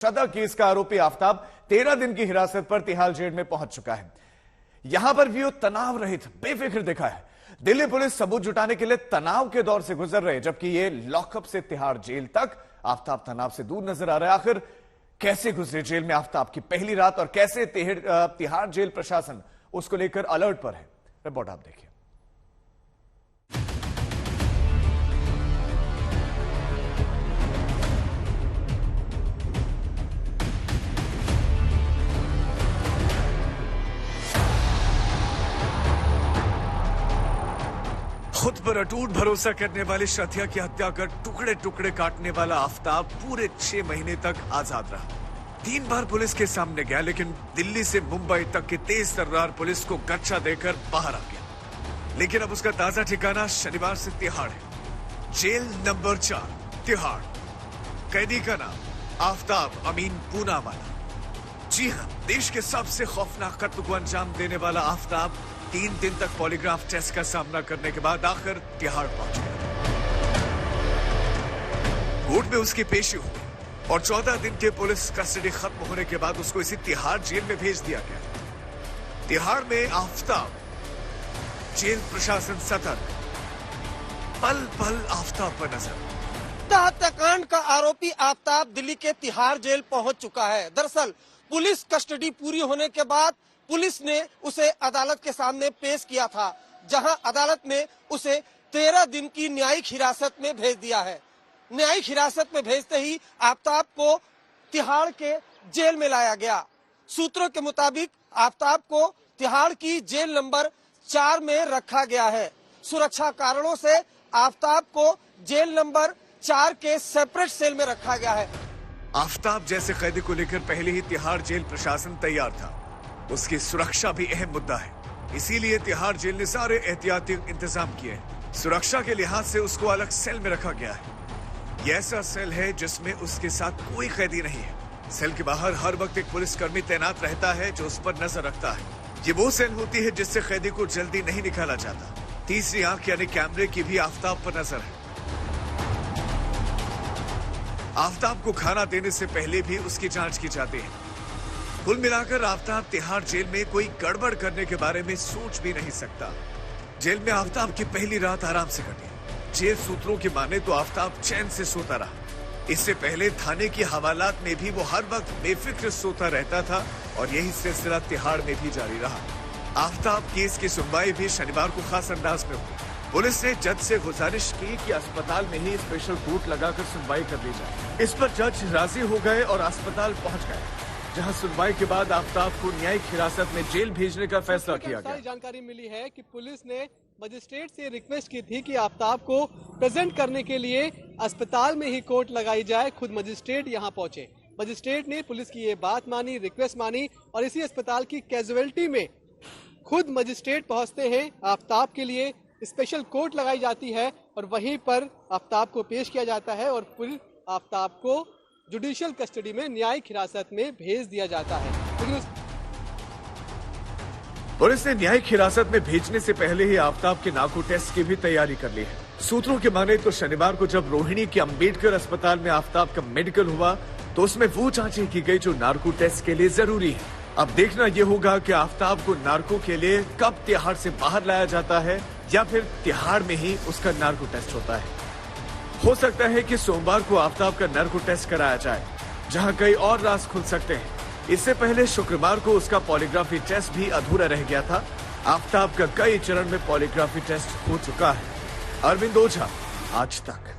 सदा केस का आरोपी आफताब 13 दिन की हिरासत पर तिहाड़ जेल में पहुंच चुका है। यहां पर भी वो तनाव रहित बेफिक्र दिखा है। दिल्ली पुलिस सबूत जुटाने के लिए तनाव के दौर से गुजर रहे, जबकि ये लॉकअप से तिहाड़ जेल तक आफताब तनाव से दूर नजर आ रहा है। आखिर कैसे गुजरे जेल में आफताब की पहली रात और कैसे तिहाड़ जेल प्रशासन उसको लेकर अलर्ट पर है, रिपोर्ट आप देखिए। खुद पर अटूट भरोसा करने वाले शथिया की हत्या कर टुकड़े टुकड़े काटने वाला आफताब पूरे 6 महीने तक आजाद रहा। 3 बार पुलिस के सामने गया, लेकिन दिल्ली से मुंबई तक की तेज तर्रार पुलिस को गच्चा देकर बाहर आ गया। लेकिन अब उसका ताजा ठिकाना शनिवार से तिहाड़ है। Jail number 4 Tihar. कैदी का नाम आफताब अमीन पूनावाला। जी हां, देश के सबसे खौफनाक कत्ल को अंजाम देने वाला आफताब 3 दिन तक पॉलीग्राफ टेस्ट का सामना करने के बाद आखिर तिहाड़ पहुंच गया। कोर्ट में उसकी पेशी हुई और 14 दिन के पुलिस कस्टडी खत्म होने के बाद उसको इसी तिहाड़ जेल में भेज दिया गया। तिहाड़ में आफताब, जेल प्रशासन सतर्क, पल पल आफताब पर नजर। हत्याकांड का आरोपी आफताब दिल्ली के तिहाड़ जेल पहुंच चुका है। दरअसल पुलिस कस्टडी पूरी होने के बाद पुलिस ने उसे अदालत के सामने पेश किया था, जहां अदालत ने उसे 13 दिन की न्यायिक हिरासत में भेज दिया है। न्यायिक हिरासत में भेजते ही आफताब को तिहाड़ के जेल में लाया गया। सूत्रों के मुताबिक आफताब को तिहाड़ की जेल नंबर 4 में रखा गया है। सुरक्षा कारणों से आफताब को जेल नंबर 4 के सेपरेट सेल में रखा गया है। आफताब जैसे कैदी को लेकर पहले ही तिहाड़ जेल प्रशासन तैयार था। उसकी सुरक्षा भी अहम मुद्दा है, इसीलिए तिहाड़ जेल ने सारे एहतियाती इंतजाम किए। सुरक्षा के लिहाज से उसको अलग सेल में रखा गया है। यह ऐसा सेल है जिसमें उसके साथ कोई कैदी नहीं है। सेल के बाहर हर वक्त एक पुलिसकर्मी तैनात रहता है जो उस पर नजर रखता है। ये वो सेल होती है जिससे कैदी को जल्दी नहीं निकाला जाता। तीसरी आंख यानी कैमरे की भी आफताब पर नजर है। आफताब को खाना देने से पहले भी उसकी जांच की जाती है। कुल मिलाकर आफताब तिहाड़ जेल में कोई गड़बड़ करने के बारे में सोच भी नहीं सकता। जेल में आफताब की पहली रात आराम से कटी। जेल सूत्रों की माने तो आफताब चैन से सोता रहा। इससे पहले थाने की हवालात में भी वो हर वक्त बेफिक्र सोता रहता था और यही सिलसिला तिहाड़ में भी जारी रहा। आफताब केस की सुनवाई भी शनिवार को खास अंदाज में हुई। पुलिस ने जज से गुजारिश की कि अस्पताल में ही स्पेशल कोर्ट लगाकर सुनवाई कर ली जाए। इस पर जज राजी हो गए और अस्पताल पहुंच गए, जहां सुनवाई के बाद आफताब को न्यायिक हिरासत में जेल भेजने का फैसला किया गया। जानकारी मिली है कि पुलिस ने मजिस्ट्रेट से रिक्वेस्ट की थी कि आफताब को प्रेजेंट करने के लिए अस्पताल में ही कोर्ट लगाई जाए। खुद मजिस्ट्रेट यहां पहुंचे। मजिस्ट्रेट ने पुलिस की ये बात मानी, रिक्वेस्ट मानी और इसी अस्पताल की कैजुअलिटी में खुद मजिस्ट्रेट पहुंचते हैं। आफताब के लिए स्पेशल कोर्ट लगाई जाती है और वहीं पर आफताब को पेश किया जाता है और फिर आफताब को जुडिशियल कस्टडी में न्यायिक हिरासत में भेज दिया जाता है। पुलिस ने न्यायिक हिरासत में भेजने से पहले ही आफताब के नार्को टेस्ट की भी तैयारी कर ली है। सूत्रों के माने तो शनिवार को जब रोहिणी के अंबेडकर अस्पताल में आफताब का मेडिकल हुआ तो उसमें वो जांचें की गई जो नार्को टेस्ट के लिए जरूरी है। अब देखना यह होगा कि आफताब को नार्को के लिए कब तिहाड़ से बाहर लाया जाता है या फिर तिहाड़ में ही उसका नार्को टेस्ट होता है। हो सकता है कि सोमवार को आफताब का नार्को टेस्ट कराया जाए, जहां कई और राज खुल सकते हैं। इससे पहले शुक्रवार को उसका पॉलीग्राफी टेस्ट भी अधूरा रह गया था। आफताब का कई चरण में पॉलीग्राफी टेस्ट हो चुका है। अरविंद ओझा, आज तक।